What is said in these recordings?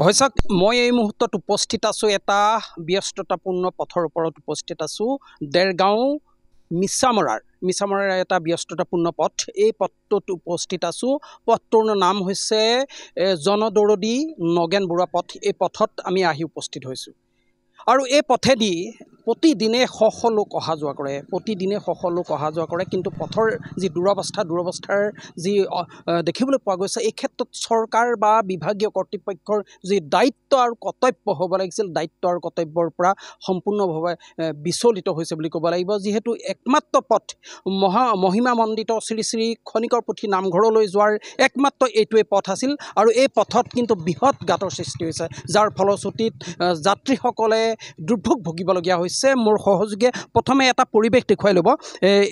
হয়ছাক মই এই মুহূৰ্তত উপস্থিত আছোঁ এটা ব্যস্ততাপূৰ্ণ পথৰ ওপৰত উপস্থিত আছোঁ দেৰগাঁও মিছামৰাৰ এটা ব্যস্ততাপূৰ্ণ পথ এই পথটোত উপস্থিত আছোঁ পথটোৰ নাম হৈছে জনদৰদী নগেন বৰুৱা পথ এই পথত আমি আহি উপস্থিত হৈছোঁ আৰু এই পথেদি প্ৰতিদিনে শ শ লোক অহা যোৱা কৰে কিন্তু পথৰ যি দুৰৱস্থাৰ যি দেখিবলৈ পোৱা গৈছে এই ক্ষেত্ৰত চৰকাৰ বা বিভাগীয় কৰ্তৃপক্ষৰ যি দায়িত্ব আৰু কৰ্তব্য হ'ব লাগিছিল দায়িত্ব আৰু কৰ্তব্যৰ পৰা সম্পূৰ্ণভাৱে বিচলিত হৈছে বুলি ক'ব লাগিব যিহেতু একমাত্ৰ পথ মহিমামণ্ডিত শ্ৰী শ্ৰী খনিকৰ পুথি নামঘৰলৈ যোৱাৰ একমাত্ৰ এইটোৱে পথ আছিল আৰু এই পথত কিন্তু বৃহৎ গাঁতৰ সৃষ্টি হৈছে যাৰ ফলশ্ৰুতিত যাত্ৰীসকলে দুৰ্ভোগ ভুগিবলগীয়া হৈছে মোৰ সহযোগে প্ৰথমে এটা পৰিৱেশ দেখুৱাই ল'ব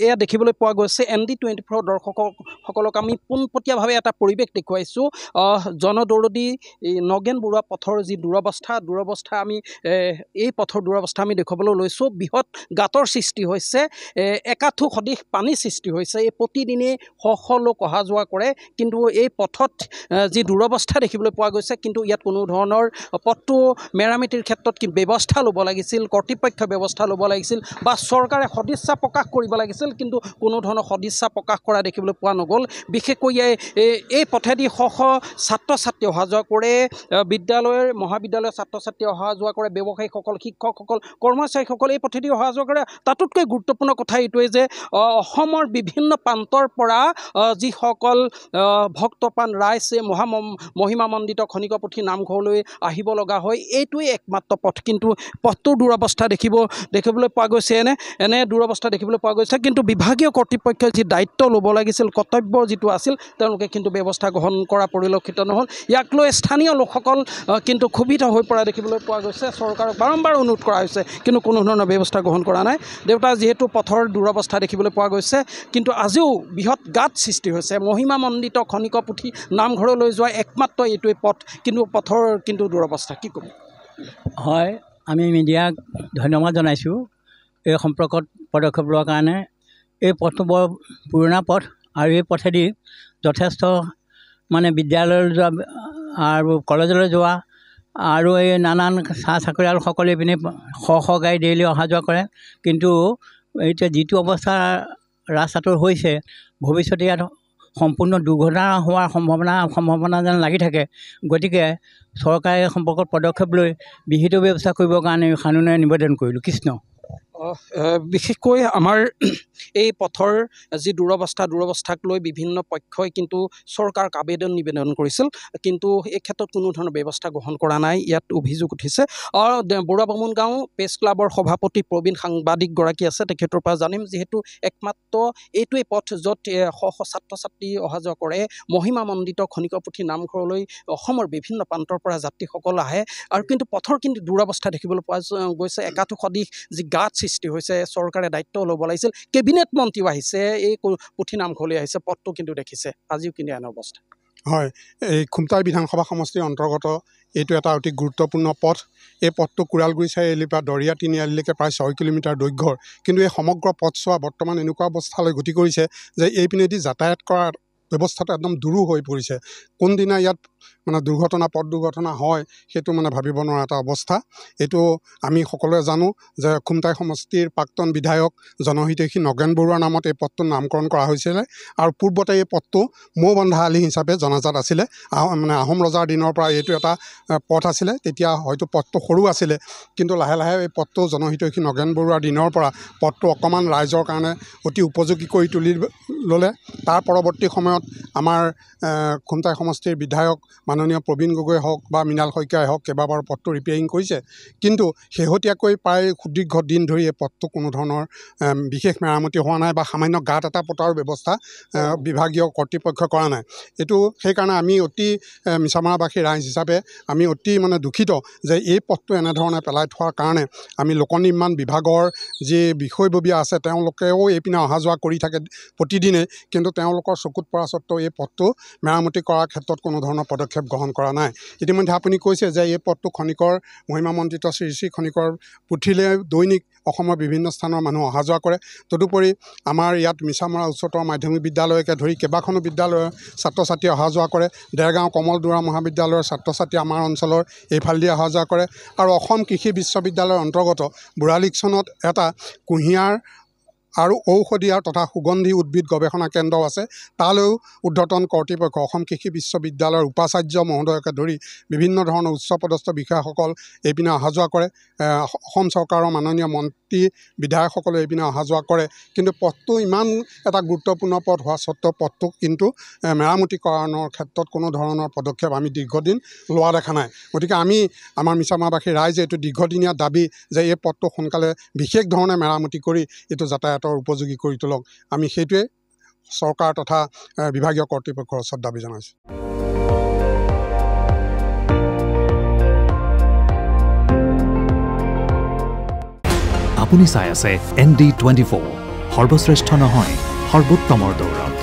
এয়া দেখিবলৈ পোৱা গৈছে ND24 দৰ্শকসকলক আমি পোনপটীয়াভাৱে এটা পৰিৱেশ দেখুৱাইছোঁ জনদৰদী নগেন বৰুৱা পথৰ যি দুৰৱস্থা আমি এই পথৰ দুৰৱস্থা আমি দেখুৱাবলৈ লৈছোঁ বৃহৎ গাঁতৰ সৃষ্টি হৈছে একাঠু সদৃশ পানী সৃষ্টি হৈছে এই প্ৰতিদিনে শ শ লোক অহা যোৱা কৰে কিন্তু এই পথত যি দুৰৱস্থা দেখিবলৈ পোৱা গৈছে কিন্তু ইয়াত কোনো ধৰণৰ পথটো মেৰামতিৰ ক্ষেত্ৰত কি ব্যৱস্থা ল'ব লাগিছিল কৰ্তৃপক্ষই ব্যৱস্থা ল'ব লাগিছিল বা চৰকাৰে সদিচ্ছা প্ৰকাশ কৰিব লাগিছিল কিন্তু কোনো ধৰণৰ সদিচ্ছা প্ৰকাশ কৰা দেখিবলৈ পোৱা নগ'ল বিশেষকৈ এই পথেদি শ শ ছাত্ৰ ছাত্ৰী অহা যোৱা কৰে বিদ্যালয়ৰ মহাবিদ্যালয়ৰ ছাত্ৰ ছাত্ৰী অহা যোৱা কৰে ব্যৱসায়ীসকল শিক্ষকসকল কৰ্মচাৰীসকল এই পথেদি অহা যোৱা কৰে তাতোতকৈ গুৰুত্বপূৰ্ণ কথা এইটোৱে যে অসমৰ বিভিন্ন প্ৰান্তৰ পৰা যিসকল ভক্তপ্ৰাণ ৰাইজ মহিমামণ্ডিত খনিকৰ পুথি নামঘৰলৈ আহিব লগা হয় এইটোৱে একমাত্ৰ পথ কিন্তু পথটোৰ দুৰৱস্থা দেখিবলৈ পোৱা গৈছে এনে দুৰৱস্থা দেখিবলৈ পোৱা গৈছে কিন্তু বিভাগীয় কৰ্তৃপক্ষই যি দায়িত্ব ল'ব লাগিছিল কৰ্তব্য যিটো আছিল তেওঁলোকে কিন্তু ব্যৱস্থা গ্ৰহণ কৰা পৰিলক্ষিত নহ'ল ইয়াক লৈ স্থানীয় লোকসকল কিন্তু ক্ষোভিত হৈ পৰা দেখিবলৈ পোৱা গৈছে চৰকাৰক বাৰম্বাৰ অনুৰোধ কৰা হৈছে কিন্তু কোনো ধৰণৰ ব্যৱস্থা গ্ৰহণ কৰা নাই দেউতা যিহেতু পথৰ দুৰৱস্থা দেখিবলৈ পোৱা গৈছে কিন্তু আজিও বৃহৎ গাঁত সৃষ্টি হৈছে মহিমামণ্ডিত খনিকৰ পুথি নামঘৰলৈ যোৱা একমাত্ৰ এইটোৱে পথ কিন্তু পথৰ কিন্তু দুৰৱস্থা কি ক'ব হয় আমি মিডিয়াক ধন্যবাদ জনাইছোঁ এই সম্পৰ্কত পদক্ষেপ লোৱাৰ কাৰণে এই পথটো বৰ পুৰণা পথ আৰু এই পথেদি যথেষ্ট মানে বিদ্যালয়লৈ যোৱা আৰু কলেজলৈ যোৱা আৰু এই নানান চাকৰিয়ালসকলে পিনে শ শ গাড়ী ডেইলি অহা যোৱা কৰে কিন্তু এতিয়া যিটো অৱস্থা ৰাস্তাটোৰ হৈছে ভৱিষ্যতে ইয়াত সম্পূৰ্ণ দুৰ্ঘটনা হোৱাৰ সম্ভাৱনা যেন লাগি থাকে গতিকে চৰকাৰে এই সম্পৰ্কত পদক্ষেপ লৈ বিহিত ব্যৱস্থা কৰিবৰ কাৰণে সানুনয় নিবেদন কৰিলোঁ কৃষ্ণ বিশেষকৈ আমাৰ এই পথৰ যি দুৰৱস্থাক লৈ বিভিন্ন পক্ষই কিন্তু চৰকাৰক নিবেদন কৰিছিল কিন্তু এই ক্ষেত্ৰত কোনো ধৰণৰ ব্যৱস্থা গ্ৰহণ কৰা নাই ইয়াত অভিযোগ উঠিছে বৰুৱা বামুণ গাঁও প্ৰেছ ক্লাবৰ সভাপতি প্ৰবীণ সাংবাদিকগৰাকী আছে তেখেতৰ পৰা জানিম যিহেতু একমাত্ৰ এইটোৱে পথ য'ত শ শ ছাত্ৰ ছাত্ৰী অহা যোৱা কৰে মহিমামণ্ডিত খনিকৰ পুথি নামঘৰলৈ অসমৰ বিভিন্ন প্ৰান্তৰ পৰা যাত্ৰীসকল আহে আৰু কিন্তু পথৰ কিন্তু দুৰৱস্থা দেখিবলৈ পোৱা গৈছে একাঠু সদৃশ যি গাঁত সৃষ্টি হৈছে চৰকাৰে দায়িত্ব ল'ব লাগিছিল কেবিনেট মন্ত্ৰীও আহিছে এই পুথি নামঘৰলৈ আহিছে পথটো কিন্তু দেখিছে আজিও কিন্তু এনে অৱস্থা হয় এই খুমটাই বিধানসভা সমষ্টিৰ অন্তৰ্গত এইটো এটা অতি গুৰুত্বপূৰ্ণ পথ এই পথটো কোৰালগুৰি চাৰিআলিৰ পৰা দৰিয়া তিনিআলিলৈকে প্ৰায় 6 কিলোমিটাৰ দৈৰ্ঘ্যৰ কিন্তু এই সমগ্ৰ পথছোৱা বৰ্তমান এনেকুৱা অৱস্থালৈ গতি কৰিছে যে এইপিনেদি যাতায়াত কৰাৰ ব্যৱস্থাটো একদম দুৰূহ হৈ পৰিছে কোনদিনা ইয়াত মানে পথ দুৰ্ঘটনা হয় সেইটো মানে ভাবিব নোৱাৰা এটা অৱস্থা এইটো আমি সকলোৱে জানো যে খুমটাই সমষ্টিৰ প্ৰাক্তন বিধায়ক জনহিতৈষী নগেন বৰুৱাৰ নামত এই পথটোৰ নামকৰণ কৰা হৈছিলে আৰু পূৰ্বতে এই পথটো মৌবন্ধা আলি হিচাপে জনাজাত আছিলে মানে আহোম ৰজাৰ দিনৰ পৰা এইটো এটা পথ আছিলে তেতিয়া হয়তো পথটো সৰু আছিলে কিন্তু লাহে লাহে এই পথটো জনহিতৈষী নগেন বৰুৱাৰ দিনৰ পৰা পথটো অকণমান ৰাইজৰ কাৰণে অতি উপযোগী কৰি তুলি ল'লে তাৰ পৰৱৰ্তী সময়ত আমাৰ খুমটাই সমষ্টিৰ বিধায়ক মাননীয় প্ৰবীণ গগৈ হওক বা মৃণাল শইকীয়াই হওক কেইবাবাৰ পথটো ৰিপেয়াৰিং কৰিছে কিন্তু শেহতীয়াকৈ প্ৰায় সুদীৰ্ঘ দিন ধৰি এই পথটো কোনো ধৰণৰ বিশেষ মেৰামতি হোৱা নাই বা সামান্য গাঁত এটা পতাৰ ব্যৱস্থা বিভাগীয় কৰ্তৃপক্ষই কৰা নাই এইটো সেইকাৰণে আমি অতি মিছামৰাবাসী ৰাইজ হিচাপে আমি অতি মানে দুখিত যে এই পথটো এনেধৰণে পেলাই থোৱাৰ কাৰণে আমি লোক নিৰ্মাণ বিভাগৰ যি বিষয়ববীয়া আছে তেওঁলোকেও এইপিনে অহা যোৱা কৰি থাকে প্ৰতিদিনে কিন্তু তেওঁলোকৰ চকুত পৰা স্বত্বেও এই পথটো মেৰামতি কৰাৰ ক্ষেত্ৰত কোনো ধৰণৰ পদক্ষেপ পদক্ষেপ গ্ৰহণ কৰা নাই। ইতিমধ্যে আপুনি কৈছে যে এই পথটো খনিকৰ মহিমামণ্ডিত শ্ৰী শ্ৰী খনিকৰ পুথিলে দৈনিক অসমৰ বিভিন্ন স্থানৰ মানুহ অহা যোৱা কৰে। তদুপৰি আমাৰ ইয়াত মিছামৰা উচ্চতৰ মাধ্যমিক বিদ্যালয়কে ধৰি কেইবাখনো বিদ্যালয়ৰ ছাত্ৰ ছাত্ৰী অহা যোৱা কৰে। দেৰগাঁও কমলদুৰা মহাবিদ্যালয়ৰ ছাত্ৰ ছাত্ৰী আমাৰ অঞ্চলৰ এইফালেদি অহা যোৱা কৰে। আৰু অসম কৃষি বিশ্ববিদ্যালয়ৰ অন্তৰ্গত বুঢ়ালিকচনত এটা কুঁহিয়াৰ আৰু ঔষধীয় তথা সুগন্ধি উদ্ভিদ গৱেষণা কেন্দ্ৰ আছে। তালৈও ঊৰ্ধ্বতন কৰ্তৃপক্ষ অসম কৃষি বিশ্ববিদ্যালয়ৰ উপাচাৰ্য মহোদয়কে ধৰি বিভিন্ন ধৰণৰ উচ্চপদস্থ বিষয়াসকল এইপিনে অহা যোৱা কৰে। অসম চৰকাৰৰ মাননীয় মন্ত্ৰী বিধায়কসকলে এইপিনে অহা যোৱা কৰে। কিন্তু পথটো ইমান এটা গুৰুত্বপূৰ্ণ পথ হোৱা স্বত্বেও পথটো কিন্তু মেৰামতিকৰণৰ ক্ষেত্ৰত কোনো ধৰণৰ পদক্ষেপ আমি দীৰ্ঘদিন লোৱা দেখা নাই। গতিকে আমি আমাৰ মিছামাৰাবাসী ৰাইজে এইটো দীৰ্ঘদিনীয়া দাবী যে এই পথটো সোনকালে বিশেষ ধৰণে মেৰামতি কৰি এইটো যাতায়াতৰ উপযোগী কৰি তোলক। আমি সেইটোৱে চৰকাৰ তথা বিভাগীয় কৰ্তৃপক্ষৰ ওচৰত দাবী জনাইছোঁ। আপুনি চাই আছে ND24, সৰ্বশ্ৰেষ্ঠ নহয় সৰ্বোত্তমৰ দৌৰ।